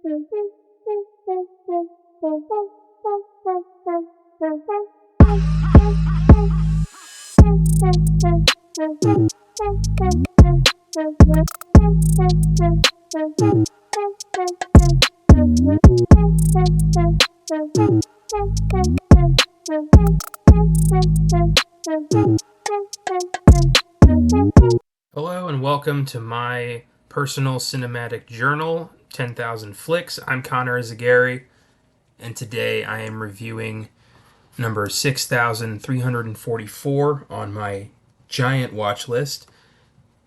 Hello and welcome to my personal cinematic journal, 10,000 Flicks. I'm Connor Eyzaguirre, and today I am reviewing number 6,344 on my giant watch list,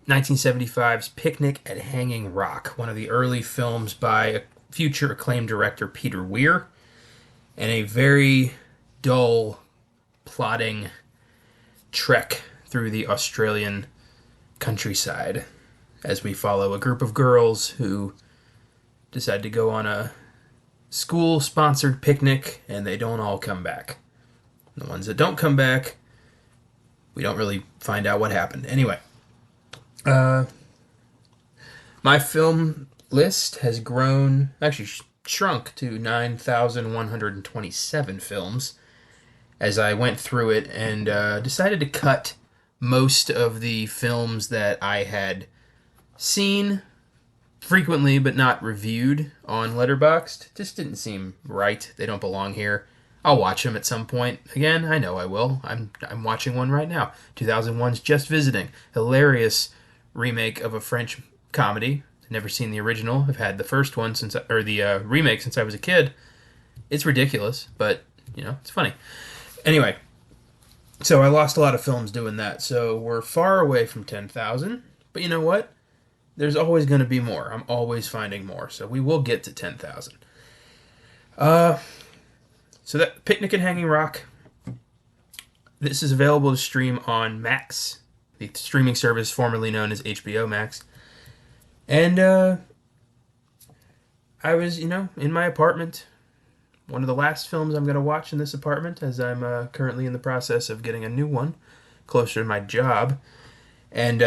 1975's Picnic at Hanging Rock, one of the early films by future acclaimed director Peter Weir, and a very dull, plodding trek through the Australian countryside as we follow a group of girls who decide to go on a school-sponsored picnic, and they don't all come back. The ones that don't come back, we don't really find out what happened. Anyway, my film list has grown, actually shrunk to 9,127 films as I went through it and decided to cut most of the films that I had seen frequently but not reviewed on Letterboxd. Just didn't seem right. They don't belong here. I'll watch them at some point. Again, I know I will. I'm watching one right now. 2001's Just Visiting. Hilarious remake of a French comedy. I've never seen the original. I've had the first one the remake since I was a kid. It's ridiculous, but it's funny. Anyway, so I lost a lot of films doing that. So we're far away from 10,000. But you know what? There's always going to be more. I'm always finding more. So we will get to 10,000. So that Picnic at Hanging Rock, this is available to stream on Max, the streaming service formerly known as HBO Max. And I was, in my apartment. One of the last films I'm going to watch in this apartment, as I'm currently in the process of getting a new one closer to my job. And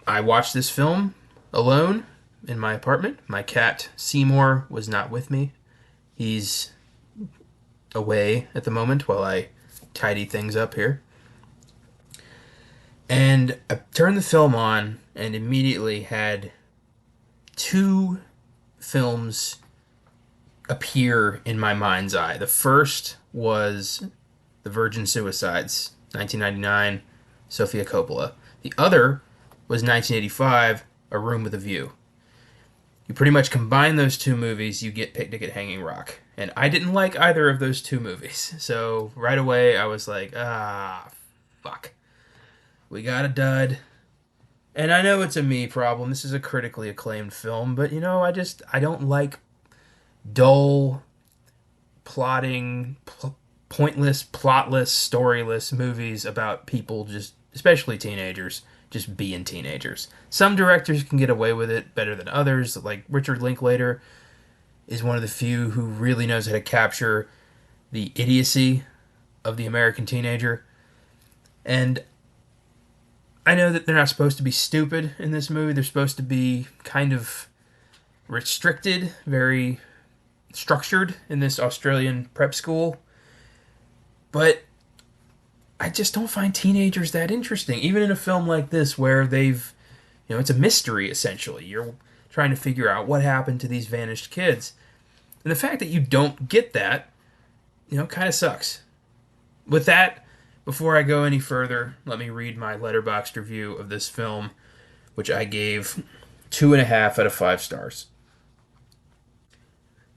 I watched this film alone in my apartment. My cat, Seymour, was not with me. He's away at the moment while I tidy things up here. And I turned the film on and immediately had two films appear in my mind's eye. The first was The Virgin Suicides, 1999, Sofia Coppola. The other was 1985, A Room with a View. You pretty much combine those two movies, you get Picnic at Hanging Rock. And I didn't like either of those two movies. So right away I was like, fuck. We got a dud. And I know it's a me problem. This is a critically acclaimed film, but I don't like dull, plotting, pointless, plotless, storyless movies about people, just especially teenagers, just being teenagers. Some directors can get away with it better than others, like Richard Linklater is one of the few who really knows how to capture the idiocy of the American teenager. And I know that they're not supposed to be stupid in this movie. They're supposed to be kind of restricted, very structured in this Australian prep school. But I just don't find teenagers that interesting, even in a film like this where it's a mystery essentially. You're trying to figure out what happened to these vanished kids. And the fact that you don't get that, kind of sucks. With that, before I go any further, let me read my Letterboxd review of this film, which I gave 2.5 out of 5 stars.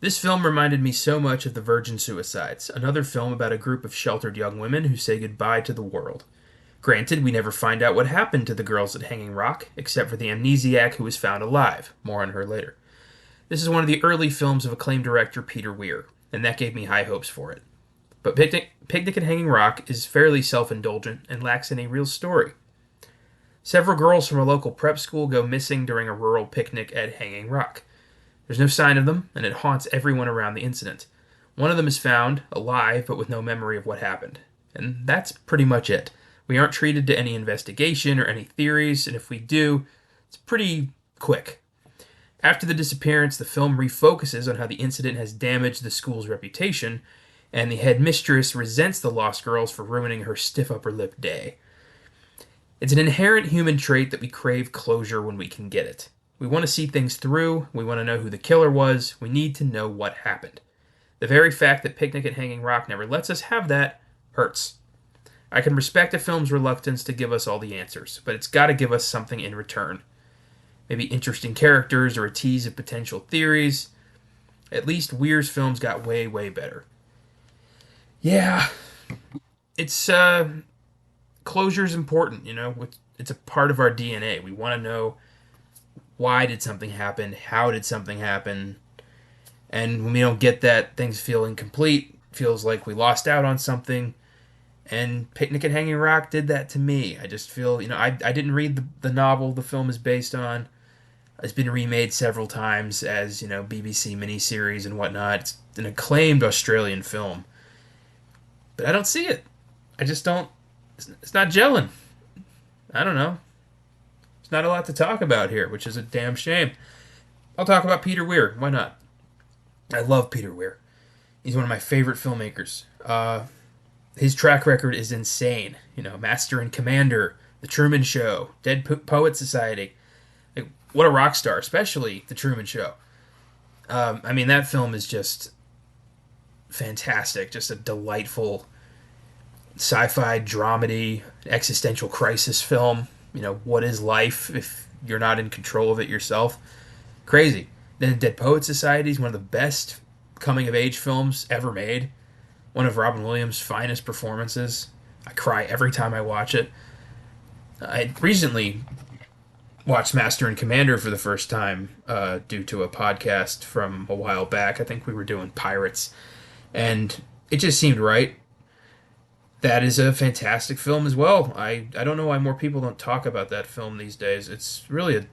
This film reminded me so much of The Virgin Suicides, another film about a group of sheltered young women who say goodbye to the world. Granted, we never find out what happened to the girls at Hanging Rock, except for the amnesiac who was found alive. More on her later. This is one of the early films of acclaimed director Peter Weir, and that gave me high hopes for it. But Picnic at Hanging Rock is fairly self-indulgent and lacks any real story. Several girls from a local prep school go missing during a rural picnic at Hanging Rock. There's no sign of them, and it haunts everyone around the incident. One of them is found, alive, but with no memory of what happened. And that's pretty much it. We aren't treated to any investigation or any theories, and if we do, it's pretty quick. After the disappearance, the film refocuses on how the incident has damaged the school's reputation, and the headmistress resents the lost girls for ruining her stiff upper lip day. It's an inherent human trait that we crave closure when we can get it. We want to see things through, we want to know who the killer was, we need to know what happened. The very fact that Picnic at Hanging Rock never lets us have that hurts. I can respect a film's reluctance to give us all the answers, but it's got to give us something in return. Maybe interesting characters or a tease of potential theories. At least Weir's films got way, way better. Yeah, it's closure's important, you know. It's a part of our DNA. We want to know why did something happen, how did something happen, and when we don't get that, things feel incomplete. Feels like we lost out on something. And Picnic at Hanging Rock did that to me. I just feel, you know, I didn't read the novel the film is based on. It's been remade several times as, you know, BBC miniseries and whatnot. It's an acclaimed Australian film. But I don't see it. I just don't. It's not gelling. I don't know. There's not a lot to talk about here, which is a damn shame. I'll talk about Peter Weir. Why not? I love Peter Weir. He's one of my favorite filmmakers. His track record is insane. You know, Master and Commander, The Truman Show, Dead Poet Society. Like, what a rock star, especially The Truman Show. I mean, that film is just fantastic. Just a delightful sci-fi dramedy, existential crisis film. You know, what is life if you're not in control of it yourself? Crazy. Then Dead Poet Society is one of the best coming-of-age films ever made. One of Robin Williams' finest performances. I cry every time I watch it. I recently watched Master and Commander for the first time due to a podcast from a while back. I think we were doing Pirates. And it just seemed right. That is a fantastic film as well. I don't know why more people don't talk about that film these days. It's really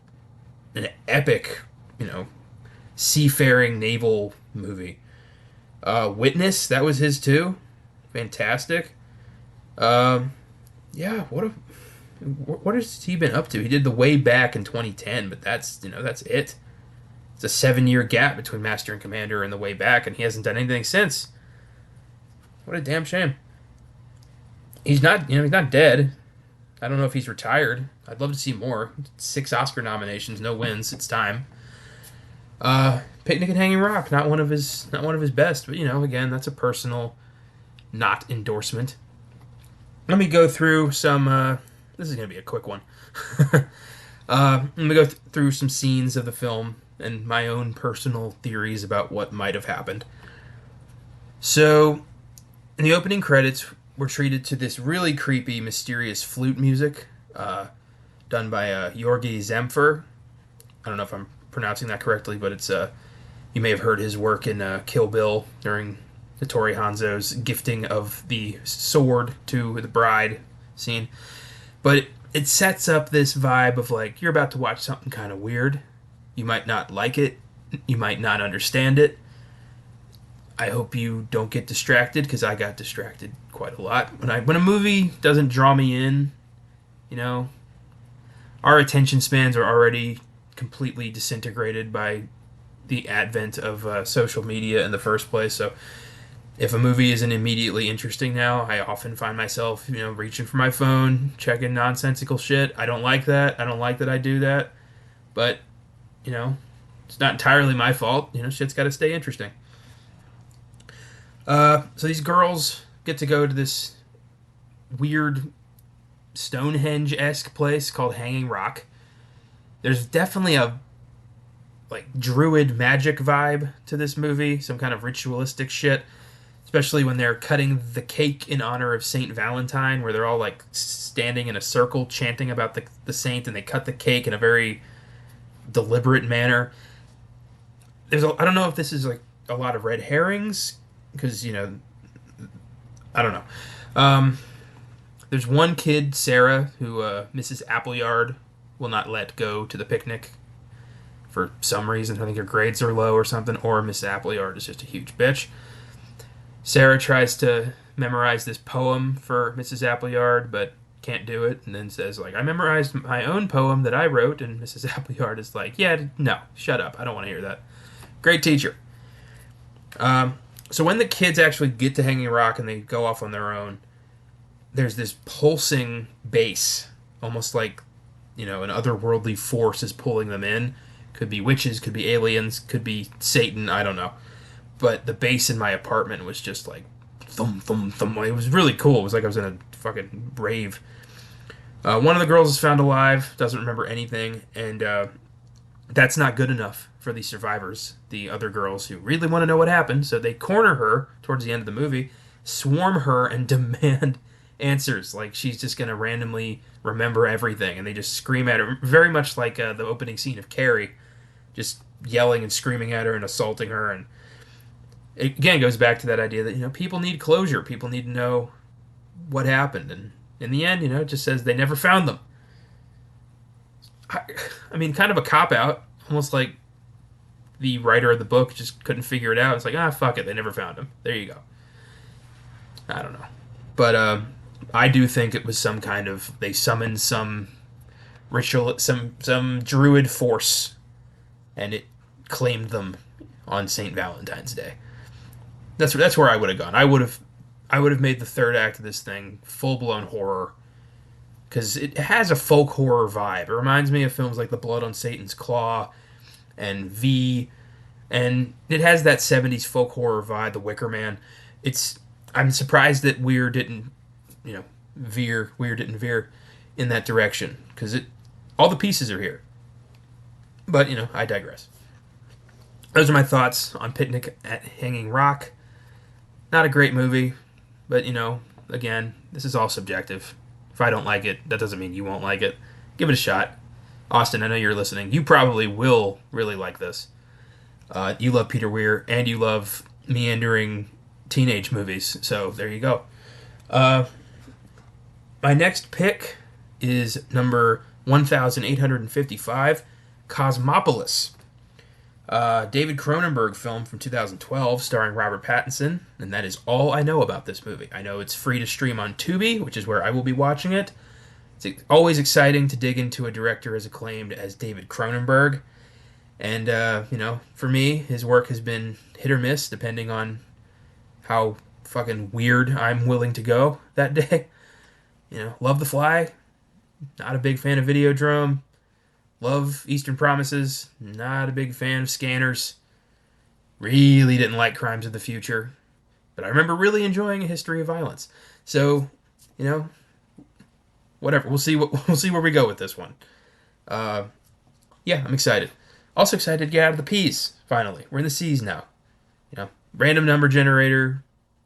an epic, you know, seafaring naval movie. Witness, that was his too. Fantastic. Yeah, what has he been up to? He did The Way Back in 2010, but that's it. It's a 7-year gap between Master and Commander and The Way Back, and he hasn't done anything since. What a damn shame. He's not dead. I don't know if he's retired. I'd love to see more. 6 Oscar nominations, no wins. It's time. Picnic at Hanging Rock, not one of his best, but, you know, again, that's a personal not endorsement. Let me go through some. This is gonna be a quick one. Let me go through some scenes of the film and my own personal theories about what might have happened. So, in the opening credits, we're treated to this really creepy, mysterious flute music, done by Jorgi Zemfer. I don't know if I'm pronouncing that correctly, but it's you may have heard his work in Kill Bill during Hattori Hanzo's gifting of the sword to the bride scene. But it sets up this vibe of like, you're about to watch something kind of weird. You might not like it. You might not understand it. I hope you don't get distracted, because I got distracted quite a lot. When a movie doesn't draw me in, you know, our attention spans are already completely disintegrated by the advent of social media in the first place. So if a movie isn't immediately interesting now, I often find myself, you know, reaching for my phone, checking nonsensical shit. I don't like that. I don't like that I do that. But, you know, it's not entirely my fault. You know, shit's got to stay interesting. So these girls get to go to this weird Stonehenge-esque place called Hanging Rock. There's definitely a like druid magic vibe to this movie, some kind of ritualistic shit, especially when they're cutting the cake in honor of Saint Valentine, where they're all like standing in a circle chanting about the saint, and they cut the cake in a very deliberate manner. I don't know if this is like a lot of red herrings, because, you know, I don't know. There's one kid, Sarah, who Mrs. Appleyard will not let go to the picnic for some reason. I think her grades are low or something, or Mrs. Appleyard is just a huge bitch. Sarah tries to memorize this poem for Mrs. Appleyard, but can't do it, and then says, like, I memorized my own poem that I wrote, and Mrs. Appleyard is like, yeah, no, shut up. I don't want to hear that. Great teacher. So when the kids actually get to Hanging Rock and they go off on their own, there's this pulsing bass, almost like, an otherworldly force is pulling them in. Could be witches, could be aliens, could be Satan, I don't know. But the bass in my apartment was just like thump, thump, thump. It was really cool. It was like I was in a fucking rave. One of the girls is found alive, doesn't remember anything, and that's not good enough for the survivors, the other girls who really want to know what happened. So they corner her towards the end of the movie, swarm her, and demand answers. Like she's just going to randomly remember everything, and they just scream at her, very much like the opening scene of Carrie, just yelling and screaming at her and assaulting her. And it again goes back to that idea that people need closure, people need to know what happened, and in the end, it just says they never found them. I mean, kind of a cop-out, almost like the writer of the book just couldn't figure it out. It's like, fuck it, they never found him. There you go. I don't know. But I do think it was some kind of, they summoned some ritual, some druid force, and it claimed them on St. Valentine's Day. That's where I would have gone. I would have made the third act of this thing full-blown horror, because it has a folk horror vibe. It reminds me of films like The Blood on Satan's Claw and V, and it has that 70s folk horror vibe, The Wicker Man. I'm surprised that Weir didn't veer in that direction, because all the pieces are here. But, I digress. Those are my thoughts on Picnic at Hanging Rock. Not a great movie, but, again, this is all subjective. If I don't like it, that doesn't mean you won't like it. Give it a shot. Austin, I know you're listening. You probably will really like this. You love Peter Weir, and you love meandering teenage movies, so there you go. My next pick is number 1855, Cosmopolis. David Cronenberg film from 2012 starring Robert Pattinson, and that is all I know about this movie. I know it's free to stream on Tubi, which is where I will be watching it. It's always exciting to dig into a director as acclaimed as David Cronenberg, and for me, his work has been hit or miss depending on how fucking weird I'm willing to go that day. Love The Fly, not a big fan of Videodrome. Love Eastern Promises, not a big fan of Scanners. Really didn't like Crimes of the Future, but I remember really enjoying A History of Violence. So, whatever. We'll see where we go with this one. I'm excited. Also excited to get out of the P's. Finally, we're in the C's now. Random number generator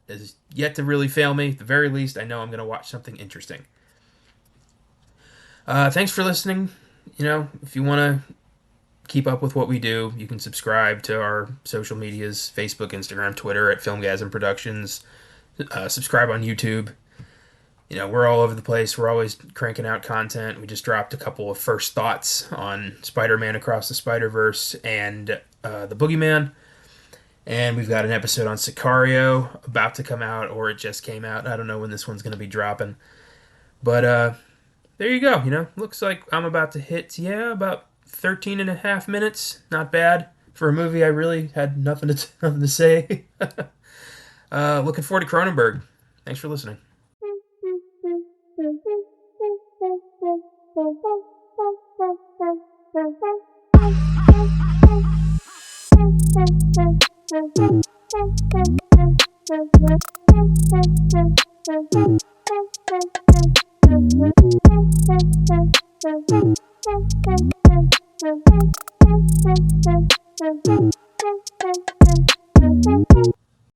is yet to really fail me. At the very least, I know I'm going to watch something interesting. Thanks for listening. If you want to keep up with what we do, you can subscribe to our social medias, Facebook, Instagram, Twitter at Filmgazm Productions. Subscribe on YouTube. We're all over the place. We're always cranking out content. We just dropped a couple of first thoughts on Spider-Man Across the Spider-Verse and The Boogeyman. And we've got an episode on Sicario about to come out, or it just came out. I don't know when this one's going to be dropping. But there you go. Looks like I'm about to hit, about 13 and a half minutes. Not bad for a movie I really had nothing to say. Looking forward to Cronenberg. Thanks for listening.